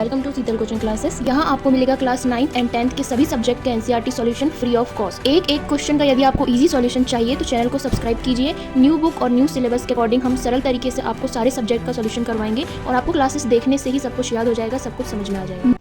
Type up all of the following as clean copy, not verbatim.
Welcome to Sheetal coaching classes. यहाँ आपको मिलेगा क्लास 9th एंड 10th के सभी सब्जेक्ट का NCERT solution free of cost. एक क्वेश्चन का यदि आपको इजी सॉल्यूशन चाहिए तो चैनल को सब्सक्राइब कीजिए। न्यू बुक और न्यू सिलेबस के अकॉर्डिंग हम सरल तरीके से आपको सारे सब्जेक्ट का सॉल्यूशन करवाएंगे और आपको क्लासेस देखने से ही सब कुछ याद हो जाएगा, सब कुछ समझ में आ जाएगा।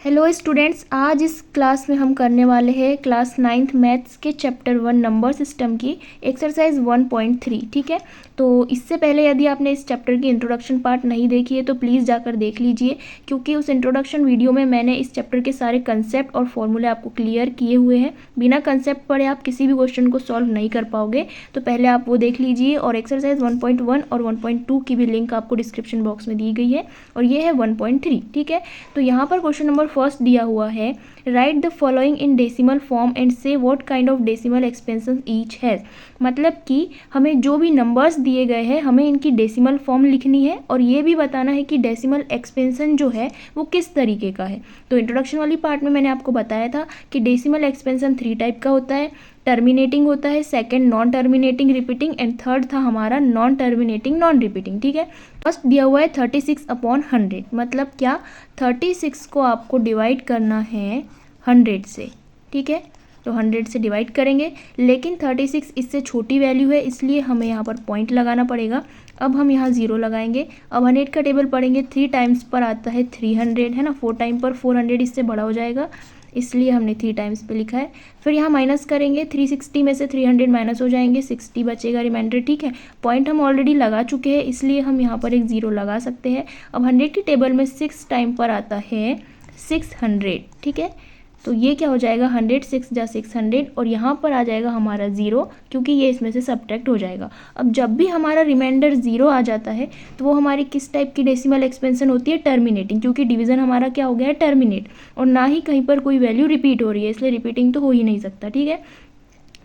हेलो स्टूडेंट्स, आज इस क्लास में हम करने वाले हैं क्लास 9th मैथ्स के चैप्टर 1 नंबर सिस्टम की एक्सरसाइज 1.3। ठीक है, तो इससे पहले यदि आपने इस चैप्टर की इंट्रोडक्शन पार्ट नहीं देखी है तो प्लीज़ जाकर देख लीजिए, क्योंकि उस इंट्रोडक्शन वीडियो में मैंने इस चैप्टर के सारे कंसेप्ट और फॉर्मूले आपको क्लियर किए हुए हैं। बिना कंसेप्ट पढ़े आप किसी भी क्वेश्चन को सॉल्व नहीं कर पाओगे, तो पहले आप वो देख लीजिए। और एक्सरसाइज 1.1 और 1.2 की भी लिंक आपको डिस्क्रिप्शन बॉक्स में दी गई है, और ये है 1.3। ठीक है, तो यहाँ पर क्वेश्चन नंबर फर्स्ट दिया हुआ है, write the following in decimal form and say what kind of decimal expansion each has. मतलब कि हमें जो भी नंबर्स दिए गए हैं हमें इनकी डेसिमल फॉर्म लिखनी है और ये भी बताना है कि डेसिमल एक्सपेंशन जो है वो किस तरीके का है। तो इंट्रोडक्शन वाली पार्ट में मैंने आपको बताया था कि डेसिमल एक्सपेंशन 3 टाइप का होता है। टर्मिनेटिंग होता है, second non terminating repeating, and third था हमारा नॉन टर्मिनेटिंग नॉन रिपीटिंग। ठीक है, फर्स्ट दिया हुआ है 36/100। मतलब क्या, 36 को आपको डिवाइड करना है 100 से। ठीक है, तो 100 से डिवाइड करेंगे, लेकिन 36 इससे छोटी वैल्यू है, इसलिए हमें यहाँ पर पॉइंट लगाना पड़ेगा। अब हम यहाँ 0 लगाएंगे। अब 100 का टेबल पढ़ेंगे, 3 टाइम्स पर आता है 300, है ना। 4 टाइम पर 400 इससे बड़ा हो जाएगा, इसलिए हमने 3 टाइम्स पे लिखा है। फिर यहाँ माइनस करेंगे, 360 में से 300 माइनस हो जाएंगे, 60 बचेगा रिमाइंडर। ठीक है, पॉइंट हम ऑलरेडी लगा चुके हैं, इसलिए हम यहाँ पर एक 0 लगा सकते हैं। अब 100 की टेबल में 6 टाइम पर आता है 600। ठीक है, तो ये क्या हो जाएगा, 100 6 जा 600, और यहाँ पर आ जाएगा हमारा 0, क्योंकि ये इसमें से सब्ट्रैक्ट हो जाएगा। अब जब भी हमारा रिमाइंडर 0 आ जाता है तो वो हमारी किस टाइप की डेसिमल एक्सपेंशन होती है, टर्मिनेटिंग, क्योंकि डिवीज़न हमारा क्या हो गया है, टर्मिनेट, और ना ही कहीं पर कोई वैल्यू रिपीट हो रही है, इसलिए रिपीटिंग तो हो ही नहीं सकता। ठीक है,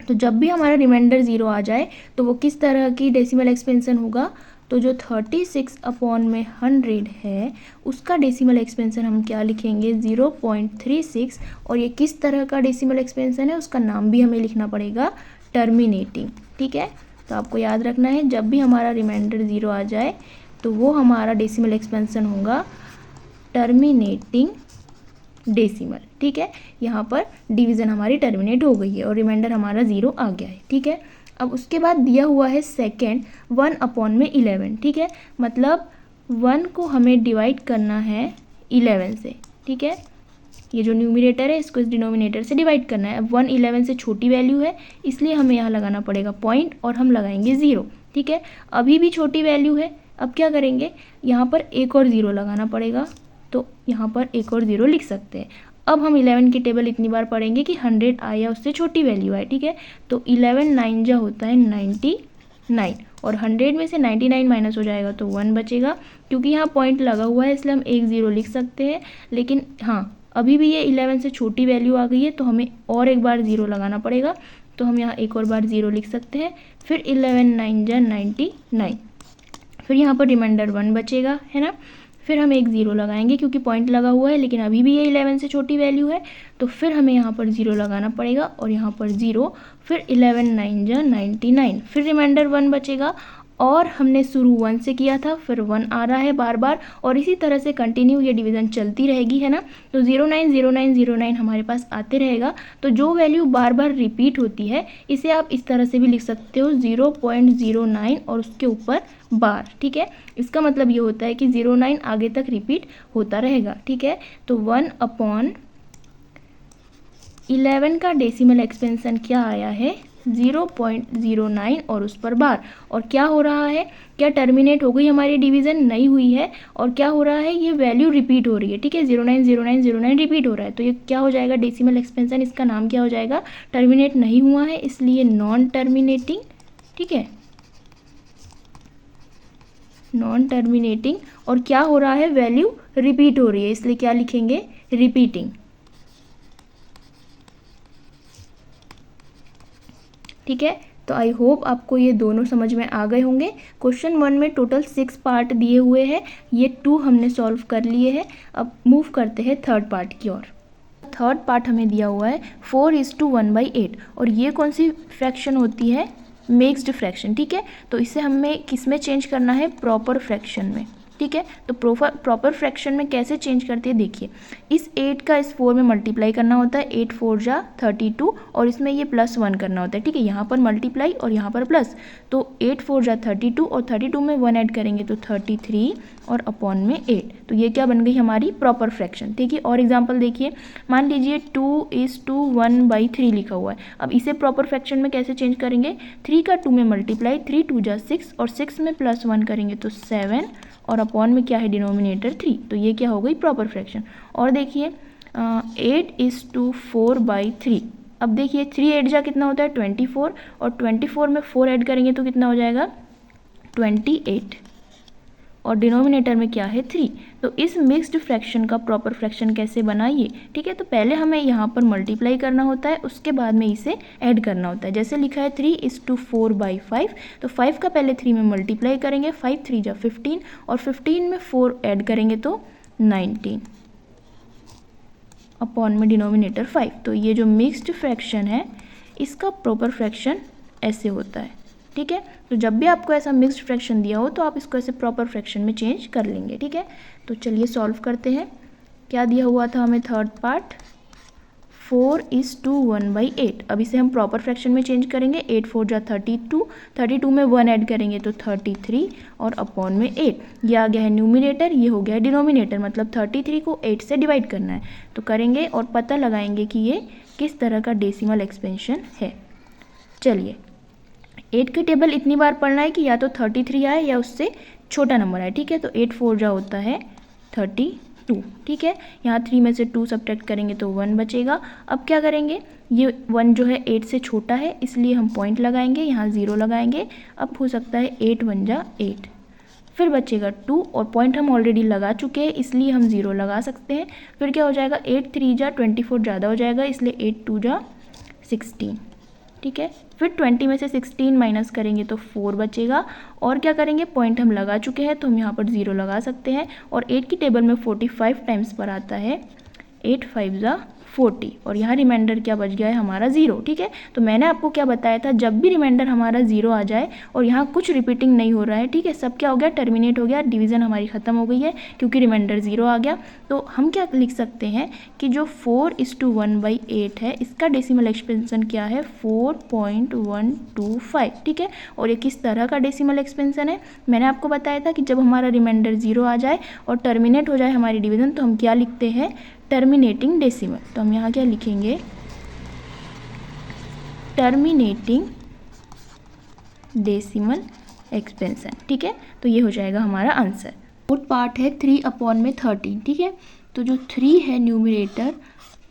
तो जब भी हमारा रिमाइंडर 0 आ जाए तो वो किस तरह की डेसिमल एक्सपेंशन होगा, तो जो 36/100 है उसका डेसिमल एक्सपेंशन हम क्या लिखेंगे, 0.36। और ये किस तरह का डेसिमल एक्सपेंशन है उसका नाम भी हमें लिखना पड़ेगा, टर्मिनेटिंग। ठीक है, तो आपको याद रखना है जब भी हमारा रिमाइंडर 0 आ जाए तो वो हमारा डेसिमल एक्सपेंशन होगा टर्मिनेटिंग डेसिमल। ठीक है, यहाँ पर डिवीज़न हमारी टर्मिनेट हो गई है और रिमाइंडर हमारा 0 आ गया है। ठीक है, अब उसके बाद दिया हुआ है सेकेंड 1/11। ठीक है, मतलब 1 को हमें डिवाइड करना है 11 से। ठीक है, ये जो न्यूमरेटर है इसको इस डिनोमिनेटर से डिवाइड करना है। अब 1 11 से छोटी वैल्यू है, इसलिए हमें यहाँ लगाना पड़ेगा पॉइंट, और हम लगाएंगे 0। ठीक है, अभी भी छोटी वैल्यू है, अब क्या करेंगे, यहाँ पर एक और 0 लगाना पड़ेगा, तो यहाँ पर एक और 0 लिख सकते हैं। अब हम 11 की टेबल इतनी बार पढ़ेंगे कि 100 आया उससे छोटी वैल्यू आए। ठीक है, तो 11 9 जा होता है 99, और 100 में से 99 माइनस हो जाएगा तो 1 बचेगा। क्योंकि यहाँ पॉइंट लगा हुआ है इसलिए हम एक 0 लिख सकते हैं, लेकिन हाँ अभी भी ये 11 से छोटी वैल्यू आ गई है तो हमें और एक बार 0 लगाना पड़ेगा, तो हम यहाँ एक और बार 0 लिख सकते हैं। फिर 11 9 जा 99, फिर यहाँ पर रिमाइंडर 1 बचेगा, है ना। फिर हम एक 0 लगाएंगे क्योंकि पॉइंट लगा हुआ है, लेकिन अभी भी ये 11 से छोटी वैल्यू है, तो फिर हमें यहाँ पर 0 लगाना पड़ेगा और यहाँ पर 0। फिर 11 9 जा 99, फिर रिमाइंडर 1 बचेगा, और हमने शुरू 1 से किया था, फिर 1 आ रहा है बार बार, और इसी तरह से कंटिन्यू ये डिवीज़न चलती रहेगी, है ना। तो 09 09 09 हमारे पास आते रहेगा। तो जो वैल्यू बार बार रिपीट होती है इसे आप इस तरह से भी लिख सकते हो, 0.09 और उसके ऊपर बार। ठीक है, इसका मतलब ये होता है कि 09 आगे तक रिपीट होता रहेगा। ठीक है, तो 1/11 का डेसिमल एक्सपेंशन क्या आया है, 0.09 और उस पर बार। और क्या हो रहा है, क्या टर्मिनेट हो गई हमारी डिवीज़न, नहीं हुई है, और क्या हो रहा है, ये वैल्यू रिपीट हो रही है। ठीक है, 09 09 09 रिपीट हो रहा है, तो ये क्या हो जाएगा, डेसिमल एक्सपेंशन, इसका नाम क्या हो जाएगा, टर्मिनेट नहीं हुआ है इसलिए नॉन टर्मिनेटिंग। ठीक है, नॉन टर्मिनेटिंग, और क्या हो रहा है, वैल्यू रिपीट हो रही है, इसलिए क्या लिखेंगे, रिपीटिंग। ठीक है, तो आई होप आपको ये दोनों समझ में आ गए होंगे। क्वेश्चन 1 में टोटल 6 पार्ट दिए हुए हैं, ये 2 हमने सॉल्व कर लिए हैं। अब मूव करते हैं थर्ड पार्ट की ओर। थर्ड पार्ट हमें दिया हुआ है 4:1/8, और ये कौन सी फ्रैक्शन होती है, मिक्स्ड फ्रैक्शन। ठीक है, तो इसे हमें किस में चेंज करना है, प्रॉपर फ्रैक्शन में। ठीक है। तो प्रॉपर फ्रैक्शन में कैसे चेंज करते हैं देखिए, इस 8 का इस 4 में मल्टीप्लाई करना होता है, 8 4 जा 32, और इसमें ये +1 करना होता है, ठीक है। यहाँ पर मल्टीप्लाई और यहाँ पर प्लस, तो 8 4 जा 32 और 32 में 1 ऐड करेंगे तो 33 और अपॉन में 8। तो ये क्या बन गई हमारी प्रॉपर फ्रैक्शन, ठीक है। और एग्जाम्पल देखिए, मान लीजिए 2:1/3 लिखा हुआ है। अब इसे प्रॉपर फ्रैक्शन में कैसे चेंज करेंगे, 3 का 2 में मल्टीप्लाई, 3 2 जा 6 और 6 में +1 करेंगे तो 7 और अपॉन में क्या है डिनोमिनेटर 3। तो ये क्या हो गई प्रॉपर फ्रैक्शन। और देखिए 8:4/3। अब देखिए 3 8 जा कितना होता है 24, और 24 में 4 ऐड करेंगे तो कितना हो जाएगा 28, और डिनोमिनेटर में क्या है 3। तो इस मिक्स्ड फ्रैक्शन का प्रॉपर फ्रैक्शन कैसे बनाइए, ठीक है। तो पहले हमें यहाँ पर मल्टीप्लाई करना होता है, उसके बाद में इसे ऐड करना होता है। जैसे लिखा है 3:4/5, तो 5 का पहले 3 में मल्टीप्लाई करेंगे, 5 3 जा 15 और 15 में 4 ऐड करेंगे तो 19 अपॉन में डिनोमिनेटर 5। तो ये जो मिक्स्ड फ्रैक्शन है इसका प्रॉपर फ्रैक्शन ऐसे होता है, ठीक है। तो जब भी आपको ऐसा मिक्स्ड फ्रैक्शन दिया हो तो आप इसको ऐसे प्रॉपर फ्रैक्शन में चेंज कर लेंगे, ठीक है। तो चलिए सॉल्व करते हैं। क्या दिया हुआ था हमें थर्ड पार्ट 4:1/8। अब इसे हम प्रॉपर फ्रैक्शन में चेंज करेंगे, 8 4 जा 32, 32 में 1 ऐड करेंगे तो 33 और अपॉन में 8। ये आ गया है न्यूमिनेटर, ये हो गया है डिनोमिनेटर, मतलब 33 को 8 से डिवाइड करना है। तो करेंगे और पता लगाएंगे कि ये किस तरह का डेसिमल एक्सपेंशन है। चलिए 8 की टेबल इतनी बार पढ़ना है कि या तो 33 आए या उससे छोटा नंबर आए, ठीक है। तो 8 4 जा होता है 32, ठीक है। यहाँ 3 में से 2 सब्ट्रैक्ट करेंगे तो 1 बचेगा। अब क्या करेंगे, ये 1 जो है 8 से छोटा है इसलिए हम पॉइंट लगाएंगे, यहाँ 0 लगाएंगे। अब हो सकता है 8 1 जा 8, फिर बचेगा 2 और पॉइंट हम ऑलरेडी लगा चुके हैं इसलिए हम 0 लगा सकते हैं। फिर क्या हो जाएगा 8 3 जा 24 ज़्यादा हो जाएगा इसलिए 8 2 जा 16, ठीक है। फिर 20 में से 16 माइनस करेंगे तो 4 बचेगा। और क्या करेंगे, पॉइंट हम लगा चुके हैं तो हम यहाँ पर 0 लगा सकते हैं। और 8 की टेबल में 45 टाइम्स पर आता है, 8 5 जा 40 और यहाँ रिमाइंडर क्या बच गया है हमारा 0, ठीक है। तो मैंने आपको क्या बताया था, जब भी रिमाइंडर हमारा 0 आ जाए और यहाँ कुछ रिपीटिंग नहीं हो रहा है, ठीक है, सब क्या हो गया टर्मिनेट हो गया, डिवीज़न हमारी ख़त्म हो गई है क्योंकि रिमाइंडर 0 आ गया। तो हम क्या लिख सकते हैं कि जो 4:1/8 है इसका डेसिमल एक्सपेंशन क्या है 4.125, ठीक है। और ये किस तरह का डेसिमल एक्सपेंशन है, मैंने आपको बताया था कि जब हमारा रिमाइंडर 0 आ जाए और टर्मिनेट हो जाए हमारी डिवीज़न तो हम क्या लिखते हैं टर्मिनेटिंग डेसिमल। तो हम यहाँ क्या लिखेंगे टर्मिनेटिंग डेसिमल एक्सपेंशन, ठीक है। तो ये हो जाएगा हमारा आंसर। फोर्थ पार्ट है 3/13, ठीक है। तो जो 3 है न्यूमरेटर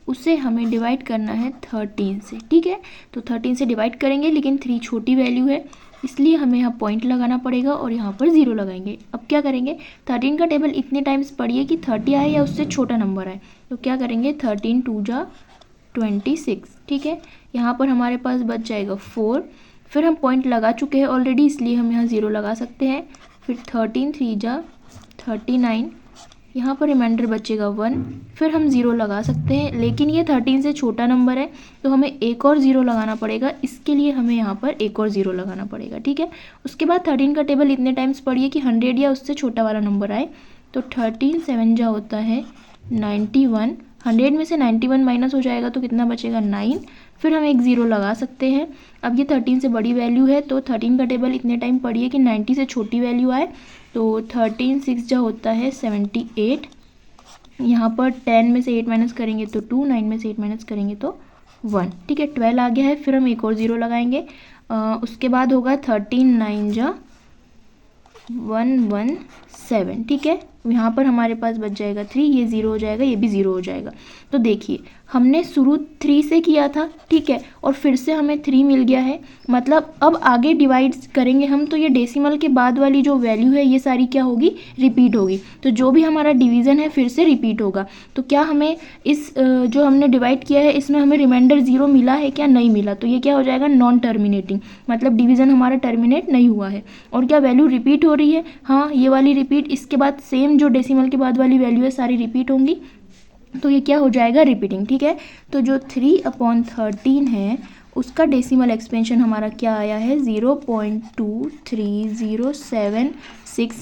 उसे हमें डिवाइड करना है 13 से, ठीक है। तो 13 से डिवाइड करेंगे लेकिन 3 छोटी वैल्यू है इसलिए हमें यहाँ पॉइंट लगाना पड़ेगा और यहाँ पर 0 लगाएंगे। अब क्या करेंगे, 13 का टेबल इतने टाइम्स पढ़िए कि 30 आए या उससे छोटा नंबर आए। तो क्या करेंगे 13 2 जा 26, ठीक है। यहाँ पर हमारे पास बच जाएगा 4, फिर हम पॉइंट लगा चुके हैं ऑलरेडी इसलिए हम यहाँ 0 लगा सकते हैं। फिर 13 3 जा 39, यहाँ पर रिमाइंडर बचेगा 1, फिर हम 0 लगा सकते हैं लेकिन ये 13 से छोटा नंबर है तो हमें एक और 0 लगाना पड़ेगा, इसके लिए हमें यहाँ पर एक और 0 लगाना पड़ेगा, ठीक है। उसके बाद 13 का टेबल इतने टाइम्स पढ़िए कि 100 या उससे छोटा वाला नंबर आए। तो 13 7 जा होता है 91, 100 में से 91 माइनस हो जाएगा तो कितना बचेगा 9, फिर हम एक 0 लगा सकते हैं। अब ये 13 से बड़ी वैल्यू है तो 13 का टेबल इतने टाइम पढ़िए कि 90 से छोटी वैल्यू आए। तो 13 6 जा होता है 78, यहाँ पर 10 में से 8 माइनस करेंगे तो 2, 9 में से 8 माइनस करेंगे तो 1, ठीक है। 12 आ गया है, फिर हम एक और 0 लगाएंगे। उसके बाद होगा 13 9 जा 117, ठीक है। यहाँ पर हमारे पास बच जाएगा 3, ये 0 हो जाएगा, ये भी 0 हो जाएगा। तो देखिए हमने शुरू 3 से किया था, ठीक है, और फिर से हमें 3 मिल गया है, मतलब अब आगे डिवाइड करेंगे हम तो ये डेसिमल के बाद वाली जो वैल्यू है ये सारी क्या होगी रिपीट होगी। तो जो भी हमारा डिवीज़न है फिर से रिपीट होगा। तो क्या हमें इस जो हमने डिवाइड किया है इसमें हमें रिमाइंडर 0 मिला है क्या, नहीं मिला, तो ये क्या हो जाएगा नॉन टर्मिनेटिंग, मतलब डिवीज़न हमारा टर्मिनेट नहीं हुआ है। और क्या वैल्यू रिपीट हो रही है, हाँ ये वाली रिपीट, इसके बाद सेम जो डेसिमल के बाद वाली वैल्यू है सारी रिपीट होंगी, तो ये क्या हो जाएगा रिपीटिंग, ठीक है। तो जो 3/13 है उसका डेसिमल एक्सपेंशन हमारा क्या आया है 0.2307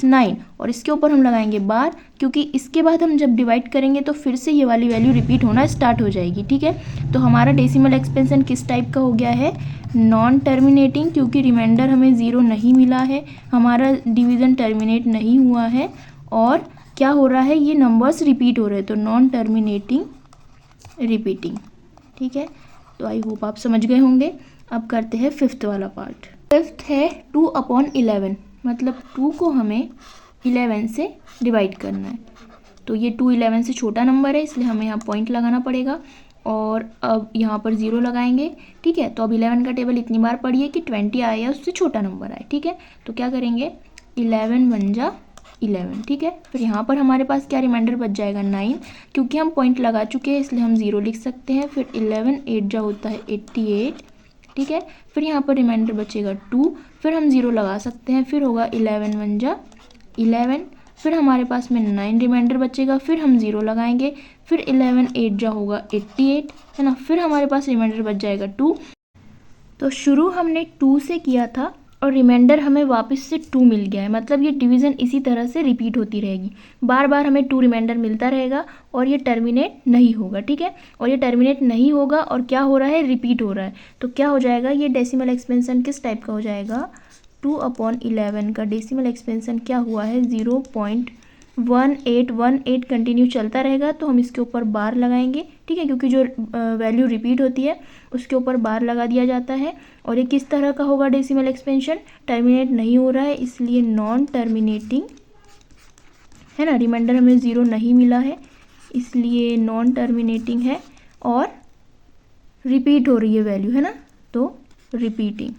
9 और इसके ऊपर हम लगाएंगे बार, क्योंकि इसके बाद हम जब डिवाइड करेंगे तो फिर से ये वाली वैल्यू रिपीट होना स्टार्ट हो जाएगी। ठीक है, तो हमारा डेसिमल एक्सपेंशन किस टाइप का हो गया है, नॉन टर्मिनेटिंग, क्योंकि रिमाइंडर हमें 0 नहीं मिला है, हमारा डिवीज़न टर्मिनेट नहीं हुआ है और क्या हो रहा है, ये नंबर्स रिपीट हो रहे हैं, तो नॉन टर्मिनेटिंग रिपीटिंग। ठीक है, तो आई होप आप समझ गए होंगे। अब करते हैं फिफ्थ वाला पार्ट। फिफ्थ है 2/11, मतलब 2 को हमें 11 से डिवाइड करना है। तो ये 2 11 से छोटा नंबर है, इसलिए हमें यहाँ पॉइंट लगाना पड़ेगा और अब यहाँ पर 0 लगाएंगे। ठीक है, तो अब 11 का टेबल इतनी बार पढ़िए कि 20 आए या उससे छोटा नंबर आए। ठीक है, तो क्या करेंगे, 11 बन जा 11। ठीक है, फिर यहाँ पर हमारे पास क्या रिमाइंडर बच जाएगा 9, क्योंकि हम पॉइंट लगा चुके हैं इसलिए हम 0 लिख सकते हैं। फिर 11 8 जा होता है 88। ठीक है, फिर यहाँ पर रिमाइंडर बचेगा 2, फिर हम 0 लगा सकते हैं, फिर होगा 11 1 जा 11। फिर हमारे पास में 9 रिमाइंडर बचेगा, फिर हम 0 लगाएंगे, फिर 11 8 जा होगा 88, है ना। फिर हमारे पास रिमाइंडर बच जाएगा 2। तो शुरू हमने 2 से किया था और रिमाइंडर हमें वापस से 2 मिल गया है, मतलब ये डिवीज़न इसी तरह से रिपीट होती रहेगी, बार बार हमें 2 रिमाइंडर मिलता रहेगा और ये टर्मिनेट नहीं होगा। ठीक है, और ये टर्मिनेट नहीं होगा और क्या हो रहा है, रिपीट हो रहा है। तो क्या हो जाएगा, ये डेसिमल एक्सपेंशन किस टाइप का हो जाएगा, 2/11 का डेसिमल एक्सपेंशन क्या हुआ है, 0.1818 कंटिन्यू चलता रहेगा। तो हम इसके ऊपर बार लगाएंगे। ठीक है, क्योंकि जो वैल्यू रिपीट होती है उसके ऊपर बार लगा दिया जाता है। और ये किस तरह का होगा डेसिमल एक्सपेंशन, टर्मिनेट नहीं हो रहा है इसलिए नॉन टर्मिनेटिंग, है ना। रिमाइंडर हमें 0 नहीं मिला है इसलिए नॉन टर्मिनेटिंग है और रिपीट हो रही है वैल्यू, है ना, तो रिपीटिंग।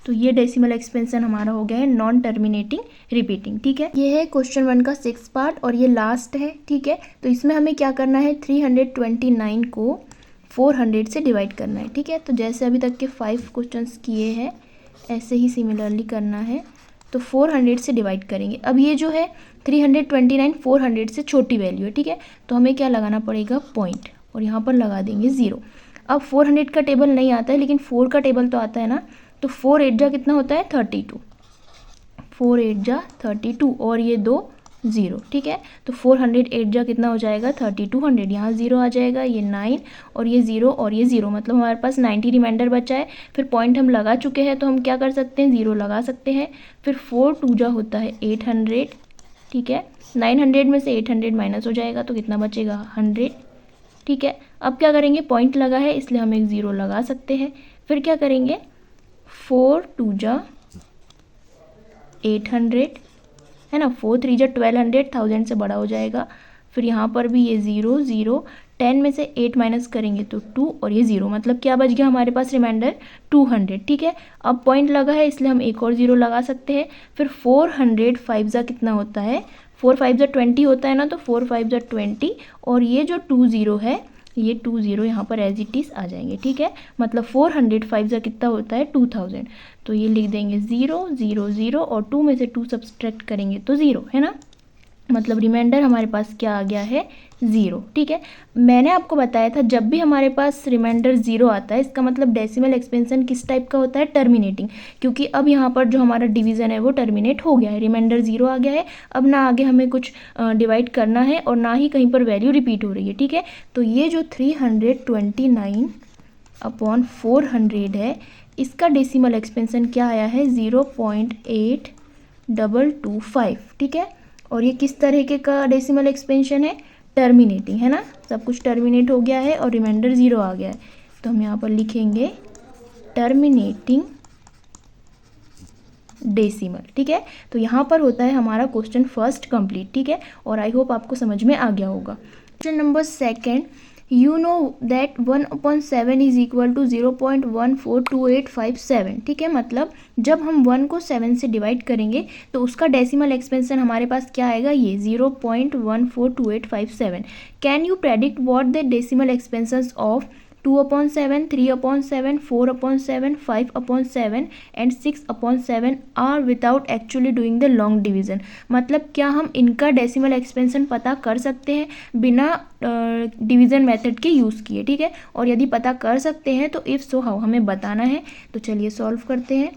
तो ये डेसिमल एक्सपेंशन हमारा हो गया है नॉन टर्मिनेटिंग रिपीटिंग। ठीक है, ये है क्वेश्चन 1 का 6th पार्ट और ये लास्ट है। ठीक है, तो इसमें हमें क्या करना है, 329 को 400 से डिवाइड करना है। ठीक है, तो जैसे अभी तक के 5 क्वेश्चंस किए हैं ऐसे ही सिमिलरली करना है। तो 400 से डिवाइड करेंगे। अब ये जो है 329 400 से छोटी वैल्यू है। ठीक है, तो हमें क्या लगाना पड़ेगा, पॉइंट, और यहाँ पर लगा देंगे 0। अब 400 का टेबल नहीं आता है लेकिन 4 का टेबल तो आता है ना, तो 4 8 जा कितना होता है 32, 4 8 जा 32 और ये 2 0। ठीक है, तो 408 जा कितना हो जाएगा 3200, यहाँ 0 आ जाएगा, ये 9 और ये 0 और ये 0, मतलब हमारे पास 90 रिमाइंडर बचा है। फिर पॉइंट हम लगा चुके हैं तो हम क्या कर सकते हैं, 0 लगा सकते हैं। फिर 4 2 जा होता है 800। ठीक है, 900 में से 800 माइनस हो जाएगा तो कितना बचेगा 100। ठीक है, अब क्या करेंगे, पॉइंट लगा है इसलिए हम एक 0 लगा सकते हैं। फिर क्या करेंगे, 4 2 जा 800, है ना, 4 3 जा 1200, 1000 से बड़ा हो जाएगा। फिर यहाँ पर भी ये 0 0, 10 में से 8 माइनस करेंगे तो 2 और ये 0, मतलब क्या बच गया हमारे पास रिमाइंडर 200। ठीक है, अब पॉइंट लगा है इसलिए हम एक और 0 लगा सकते हैं। फिर 400 5 जा कितना होता है, 4 5 जा 20 होता है ना, तो 4 5 जा 20 और ये जो 2 0 है ये 2 0 यहाँ पर एज इट इज़ आ जाएंगे। ठीक है, मतलब 400 5 जा कितना होता है 2000, तो ये लिख देंगे 0 0 0 और 2 में से 2 सब्सट्रैक्ट करेंगे तो 0, है ना, मतलब रिमाइंडर हमारे पास क्या आ गया है 0। ठीक है, मैंने आपको बताया था जब भी हमारे पास रिमाइंडर 0 आता है इसका मतलब डेसिमल एक्सपेंशन किस टाइप का होता है, टर्मिनेटिंग, क्योंकि अब यहाँ पर जो हमारा डिवीज़न है वो टर्मिनेट हो गया है, रिमाइंडर 0 आ गया है। अब ना आगे हमें कुछ डिवाइड करना है और ना ही कहीं पर वैल्यू रिपीट हो रही है। ठीक है, तो ये जो 329/400 है इसका डेसिमल एक्सपेंशन क्या आया है 0.8225। ठीक है, और ये किस तरह के का डेसिमल एक्सपेंशन है, टर्मिनेटिंग, है ना, सब कुछ टर्मिनेट हो गया है और रिमाइंडर 0 आ गया है। तो हम यहाँ पर लिखेंगे टर्मिनेटिंग डेसिमल। ठीक है, तो यहाँ पर होता है हमारा क्वेश्चन फर्स्ट कंप्लीट। ठीक है, और आई होप आपको समझ में आ गया होगा। Question number 2, you know that 1/7 is equal to 0.142857। ठीक है, मतलब जब हम 1 को 7 से डिवाइड करेंगे तो उसका डेसिमल एक्सपेंशन हमारे पास क्या आएगा, ये 0.142857। Can you predict what the decimal expansions of 2/7, 3/7, 4/7, 5/7 and 6/7 are without actually doing the long division. मतलब क्या हम इनका डेसिमल एक्सपेंशन पता कर सकते हैं बिना डिवीज़न मेथड के यूज़ किए। ठीक है, और यदि पता कर सकते हैं तो इफ़ सो हाउ हमें बताना है। तो चलिए सॉल्व करते हैं।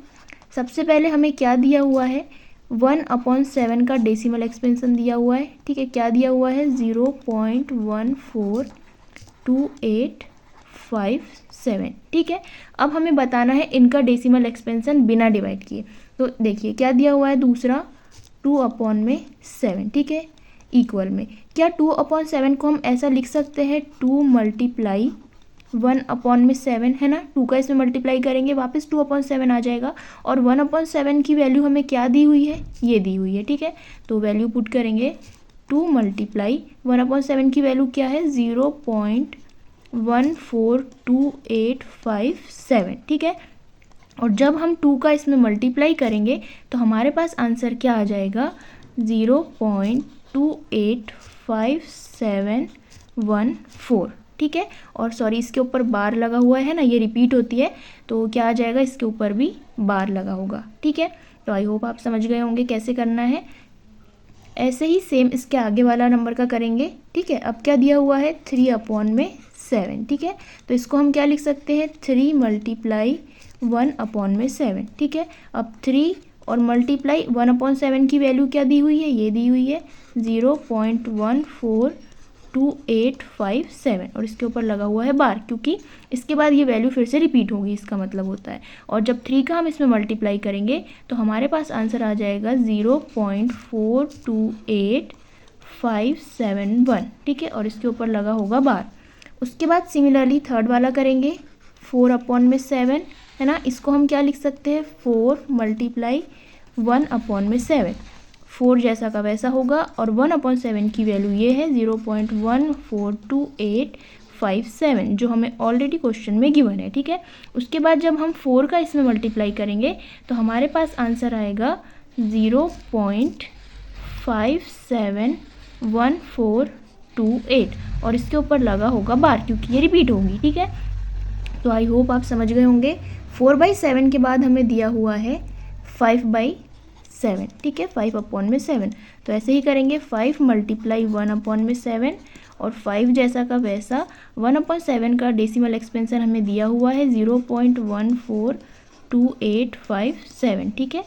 सबसे पहले हमें क्या दिया हुआ है, 1/7 का डेसिमल एक्सपेंशन दिया हुआ है, ठीक है। क्या दिया हुआ है, 0.142857, ठीक है। अब हमें बताना है इनका डेसिमल एक्सपेंशन बिना डिवाइड किए। तो देखिए क्या दिया हुआ है, दूसरा 2/7, ठीक है, इक्वल में क्या 2/7 को हम ऐसा लिख सकते हैं, 2 × 1/7 है ना, 2 का इसमें मल्टीप्लाई करेंगे वापस 2/7 आ जाएगा। और 1/7 की वैल्यू हमें क्या दी हुई है, ये दी हुई है, ठीक है। तो वैल्यू पुट करेंगे, 2 × 1/7 की वैल्यू क्या है, 0.142857, ठीक है। और जब हम 2 का इसमें मल्टीप्लाई करेंगे तो हमारे पास आंसर क्या आ जाएगा, 0.285714, ठीक है। और सॉरी इसके ऊपर बार लगा हुआ है ना, ये रिपीट होती है तो क्या आ जाएगा, इसके ऊपर भी बार लगा होगा, ठीक है। तो आई होप आप समझ गए होंगे कैसे करना है। ऐसे ही सेम इसके आगे वाला नंबर का करेंगे, ठीक है। अब क्या दिया हुआ है, 3/7, ठीक है। तो इसको हम क्या लिख सकते हैं, 3 × 1/7, ठीक है। अब 3 और मल्टीप्लाई 1/7 की वैल्यू क्या दी हुई है, ये दी हुई है 0.142857 और इसके ऊपर लगा हुआ है बार, क्योंकि इसके बाद ये वैल्यू फिर से रिपीट होगी, इसका मतलब होता है। और जब 3 का हम इसमें मल्टीप्लाई करेंगे तो हमारे पास आंसर आ जाएगा 0.428571, ठीक है। और इसके ऊपर लगा होगा बार। उसके बाद सिमिलरली थर्ड वाला करेंगे, 4/7 है ना, इसको हम क्या लिख सकते हैं, 4 × 1/7, 4 जैसा का वैसा होगा। और 1/7 की वैल्यू ये है 0.142857, जो हमें ऑलरेडी क्वेश्चन में गिवन है, ठीक है। उसके बाद जब हम 4 का इसमें मल्टीप्लाई करेंगे तो हमारे पास आंसर आएगा 0.571428 और इसके ऊपर लगा होगा बार, क्योंकि ये रिपीट होगी, ठीक है। तो आई होप आप समझ गए होंगे। 4/7 के बाद हमें दिया हुआ है 5/7, ठीक है, 5/7। तो ऐसे ही करेंगे, 5 × 1/7 और 5 जैसा का वैसा 1/7 का डेसिमल एक्सपेंशन हमें दिया हुआ है 0.142857, ठीक है।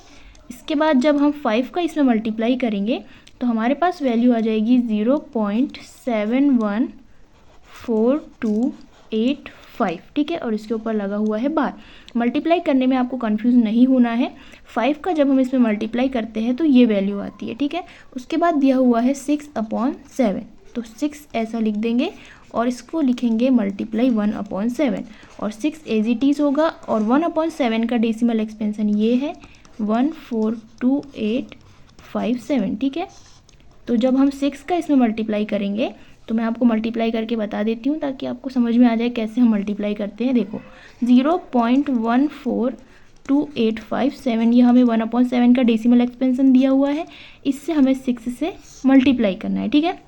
इसके बाद जब हम 5 का इसमें मल्टीप्लाई करेंगे तो हमारे पास वैल्यू आ जाएगी 0.714285, ठीक है। और इसके ऊपर लगा हुआ है बार। मल्टीप्लाई करने में आपको कंफ्यूज नहीं होना है। 5 का जब हम इसमें मल्टीप्लाई करते हैं तो ये वैल्यू आती है, ठीक है। उसके बाद दिया हुआ है 6/7, तो 6 ऐसा लिख देंगे और इसको लिखेंगे मल्टीप्लाई 1/7 और 6 एज इट इज़ होगा। और 1/7 का डेसिमल एक्सपेंशन ये है 14285, ठीक है। तो जब हम 6 का इसमें मल्टीप्लाई करेंगे तो मैं आपको मल्टीप्लाई करके बता देती हूँ ताकि आपको समझ में आ जाए कैसे हम मल्टीप्लाई करते हैं। देखो 0.14285, ये हमें 1/7 का डेसिमल एक्सपेंशन दिया हुआ है, इससे हमें 6 से मल्टीप्लाई करना है, ठीक है।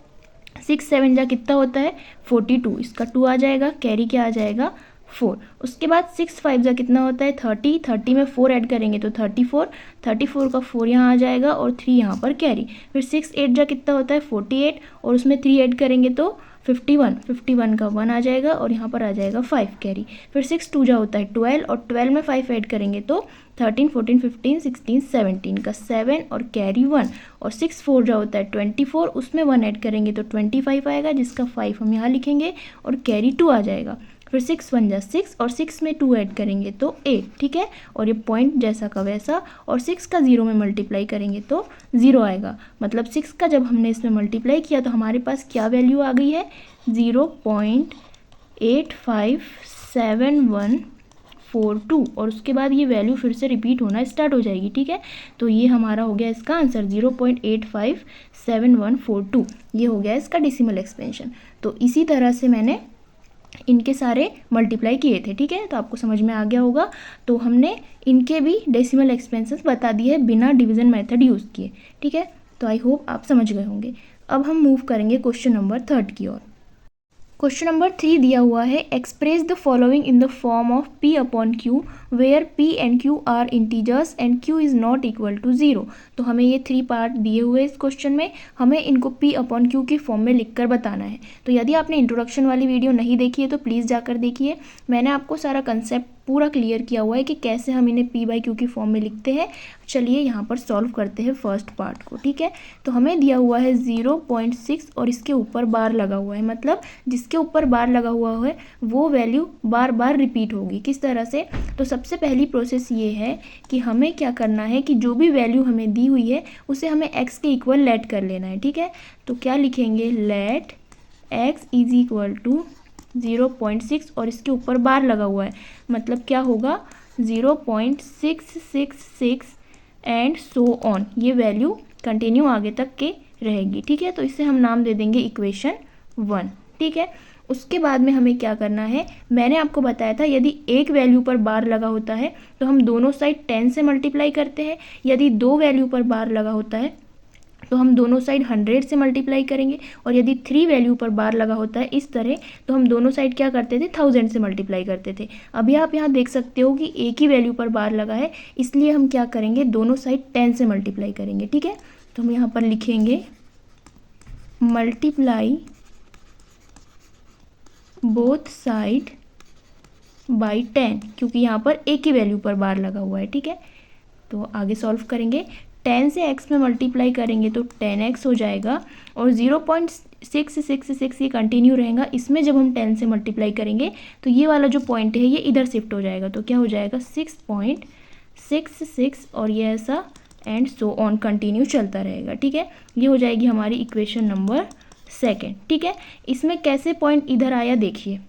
6 7 जा कितना होता है, 42, इसका 2 आ जाएगा, कैरी क्या आ जाएगा, 4। उसके बाद 6 5 जा कितना होता है, 30, 30 में 4 ऐड करेंगे तो 34, 34 का 4 यहाँ आ जाएगा और 3 यहाँ पर कैरी। फिर 6 8 जा कितना होता है, 48 और उसमें 3 ऐड करेंगे तो 51, 51 का 1 आ जाएगा और यहाँ पर आ जाएगा 5 कैरी। फिर 6 2 जा होता है 12 और 12 में 5 ऐड करेंगे तो 13 14 15 16 17 का 7 और कैरी 1। और 6 4 जा होता है 24, उसमें 1 ऐड करेंगे तो 25 आएगा, जिसका 5 हम यहाँ लिखेंगे और कैरी 2 आ जाएगा। फिर 6 1 जा 6 और 6 में 2 ऐड करेंगे तो 8, ठीक है। और ये पॉइंट जैसा का वैसा, और 6 का 0 में मल्टीप्लाई करेंगे तो 0 आएगा। मतलब 6 का जब हमने इसमें मल्टीप्लाई किया तो हमारे पास क्या वैल्यू आ गई है, 0.857142 और उसके बाद ये वैल्यू फिर से रिपीट होना स्टार्ट हो जाएगी, ठीक है। तो ये हमारा हो गया इसका आंसर 0.857142, ये हो गया इसका डेसिमल एक्सपेंशन। तो इसी तरह से मैंने इनके सारे मल्टीप्लाई किए थे, ठीक है। तो आपको समझ में आ गया होगा। तो हमने इनके भी डेसिमल एक्सपेंसेस बता दिए बिना डिवीजन मेथड यूज़ किए, ठीक है। तो आई होप आप समझ गए होंगे। अब हम मूव करेंगे क्वेश्चन नंबर 3 की ओर। क्वेश्चन नंबर 3 दिया हुआ है, express the following in the form of P/Q where p and q are integers and q is not equal to 0। तो हमें ये 3 पार्ट दिए हुए इस क्वेश्चन में, हमें इनको p अपॉन q की फॉर्म में लिखकर बताना है। तो यदि आपने इंट्रोडक्शन वाली वीडियो नहीं देखी है तो प्लीज़ जाकर देखिए, मैंने आपको सारा कंसेप्ट पूरा क्लियर किया हुआ है कि कैसे हम इन्हें p बाई क्यू की फॉर्म में लिखते हैं। चलिए यहाँ पर सॉल्व करते हैं फर्स्ट पार्ट को, ठीक है। तो हमें दिया हुआ है 0.6 और इसके ऊपर बार लगा हुआ है, मतलब जिसके ऊपर बार लगा हुआ है वो वैल्यू बार बार रिपीट होगी। किस तरह से? तो सबसे पहली प्रोसेस ये है कि हमें क्या करना है कि जो भी वैल्यू हमें दी हुई है उसे हमें x के इक्वल लेट कर लेना है, ठीक है। तो क्या लिखेंगे? Let x is equal to 0.6 और इसके ऊपर बार लगा हुआ है, मतलब क्या होगा 0.666 एंड सो ऑन, ये वैल्यू कंटिन्यू आगे तक के रहेगी, ठीक है। तो इसे हम नाम दे देंगे इक्वेशन 1, ठीक है। उसके बाद में हमें क्या करना है, मैंने आपको बताया था यदि एक वैल्यू पर बार लगा होता है तो हम दोनों साइड 10 से मल्टीप्लाई करते हैं, यदि दो वैल्यू पर बार लगा होता है तो हम दोनों साइड 100 से मल्टीप्लाई करेंगे, और यदि 3 वैल्यू पर बार लगा होता है इस तरह तो हम दोनों साइड क्या करते थे? 1000 से मल्टीप्लाई करते थे। अभी आप यहाँ देख सकते हो कि एक ही वैल्यू पर बार लगा है, इसलिए हम क्या करेंगे? दोनों साइड 10 से मल्टीप्लाई करेंगे, ठीक है। तो हम यहाँ पर लिखेंगे मल्टीप्लाई बोथ साइड बाई 10, क्योंकि यहाँ पर एक ही वैल्यू पर बार लगा हुआ है, ठीक है। तो आगे सॉल्व करेंगे, 10 से x में मल्टीप्लाई करेंगे तो 10x हो जाएगा, और 0.666 ये कंटिन्यू रहेगा। इसमें जब हम 10 से मल्टीप्लाई करेंगे तो ये वाला जो पॉइंट है ये इधर शिफ्ट हो जाएगा, तो क्या हो जाएगा? 6.66 और ये ऐसा एंड सो ऑन कंटिन्यू चलता रहेगा, ठीक है। ये हो जाएगी हमारी इक्वेशन नंबर 2, ठीक है। इसमें कैसे पॉइंट इधर आया देखिए,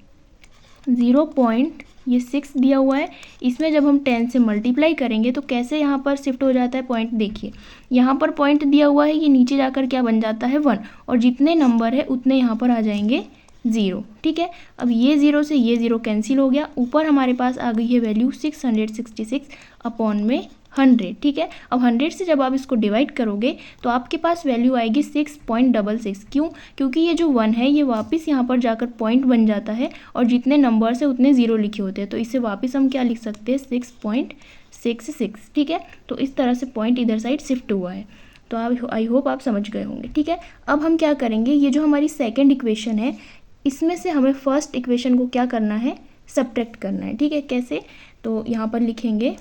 0.6 दिया हुआ है, इसमें जब हम 10 से मल्टीप्लाई करेंगे तो कैसे यहाँ पर शिफ्ट हो जाता है पॉइंट, देखिए यहाँ पर पॉइंट दिया हुआ है, ये नीचे जाकर क्या बन जाता है? 1, और जितने नंबर है उतने यहाँ पर आ जाएंगे 0, ठीक है। अब ये 0 से ये 0 कैंसिल हो गया, ऊपर हमारे पास आ गई है वैल्यू 666 अपॉन में 100, ठीक है। अब 100 से जब आप इसको डिवाइड करोगे तो आपके पास वैल्यू आएगी 6.66। क्यों? क्योंकि ये जो 1 है ये वापस यहाँ पर जाकर पॉइंट बन जाता है, और जितने नंबर्स है उतने 0 लिखे होते हैं, तो इसे वापस हम क्या लिख सकते हैं? 6.66, ठीक है। तो इस तरह से पॉइंट इधर साइड शिफ्ट हुआ है। तो आप आई होप आप समझ गए होंगे, ठीक है। अब हम क्या करेंगे, ये जो हमारी सेकेंड इक्वेशन है इसमें से हमें फर्स्ट इक्वेशन को क्या करना है? सब्ट्रैक्ट करना है, ठीक है। कैसे? तो यहाँ पर लिखेंगे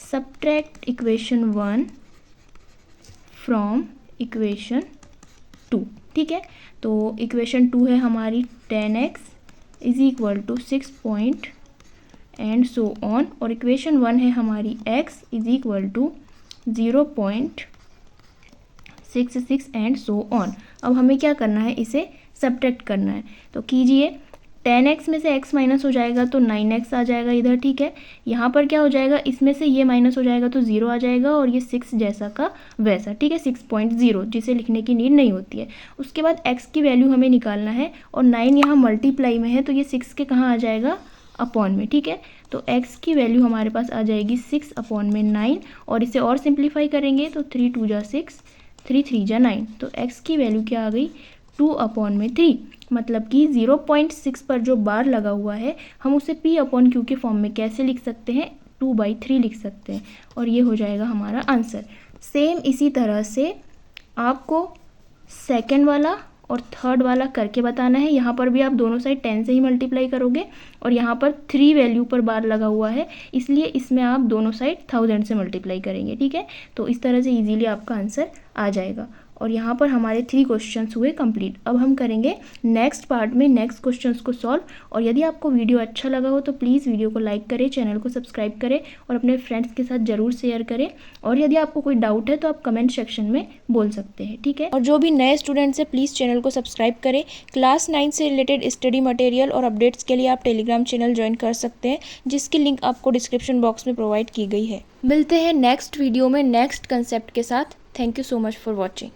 सब्ट्रैक्ट इक्वेशन 1 फ्रॉम इक्वेशन 2, ठीक है। तो इक्वेशन 2 है हमारी 10x is equal to 6 point and so on, और इक्वेशन 1 है हमारी x is equal to 0.66 and so on. अब हमें क्या करना है? इसे सब्ट्रैक्ट करना है, तो कीजिए 10x में से x माइनस हो जाएगा तो 9x आ जाएगा इधर, ठीक है। यहाँ पर क्या हो जाएगा? इसमें से ये माइनस हो जाएगा तो 0 आ जाएगा, और ये 6 जैसा का वैसा, ठीक है, 6.0 जिसे लिखने की नीड नहीं होती है। उसके बाद x की वैल्यू हमें निकालना है, और 9 यहाँ मल्टीप्लाई में है तो ये 6 के कहाँ आ जाएगा? अपॉन में, ठीक है। तो x की वैल्यू हमारे पास आ जाएगी 6 अपॉन में 9, और इसे और सिंप्लीफाई करेंगे तो 3 2 जा 6, 3 3 जा 9, तो x की वैल्यू क्या आ गई? 2 अपॉन में 3, मतलब कि 0.6 पर जो बार लगा हुआ है हम उसे p अपॉन क्यू के फॉर्म में कैसे लिख सकते हैं? 2/3 लिख सकते हैं, और ये हो जाएगा हमारा आंसर। सेम इसी तरह से आपको सेकंड वाला और थर्ड वाला करके बताना है। यहाँ पर भी आप दोनों साइड 10 से ही मल्टीप्लाई करोगे, और यहाँ पर 3 वैल्यू पर बार लगा हुआ है, इसलिए इसमें आप दोनों साइड 1000 से मल्टीप्लाई करेंगे, ठीक है। तो इस तरह से इजीली आपका आंसर आ जाएगा। और यहाँ पर हमारे 3 क्वेश्चंस हुए कंप्लीट। अब हम करेंगे नेक्स्ट पार्ट में नेक्स्ट क्वेश्चंस को सॉल्व। और यदि आपको वीडियो अच्छा लगा हो तो प्लीज़ वीडियो को लाइक करें, चैनल को सब्सक्राइब करें और अपने फ्रेंड्स के साथ ज़रूर शेयर करें। और यदि आपको कोई डाउट है तो आप कमेंट सेक्शन में बोल सकते हैं, ठीक है। और जो भी नए स्टूडेंट्स हैं प्लीज़ चैनल को सब्सक्राइब करें। क्लास 9 से रिलेटेड स्टडी मटेरियल और अपडेट्स के लिए आप टेलीग्राम चैनल ज्वाइन कर सकते हैं, जिसकी लिंक आपको डिस्क्रिप्शन बॉक्स में प्रोवाइड की गई है। मिलते हैं नेक्स्ट वीडियो में नेक्स्ट कंसेप्ट के साथ। Thank you so much for watching.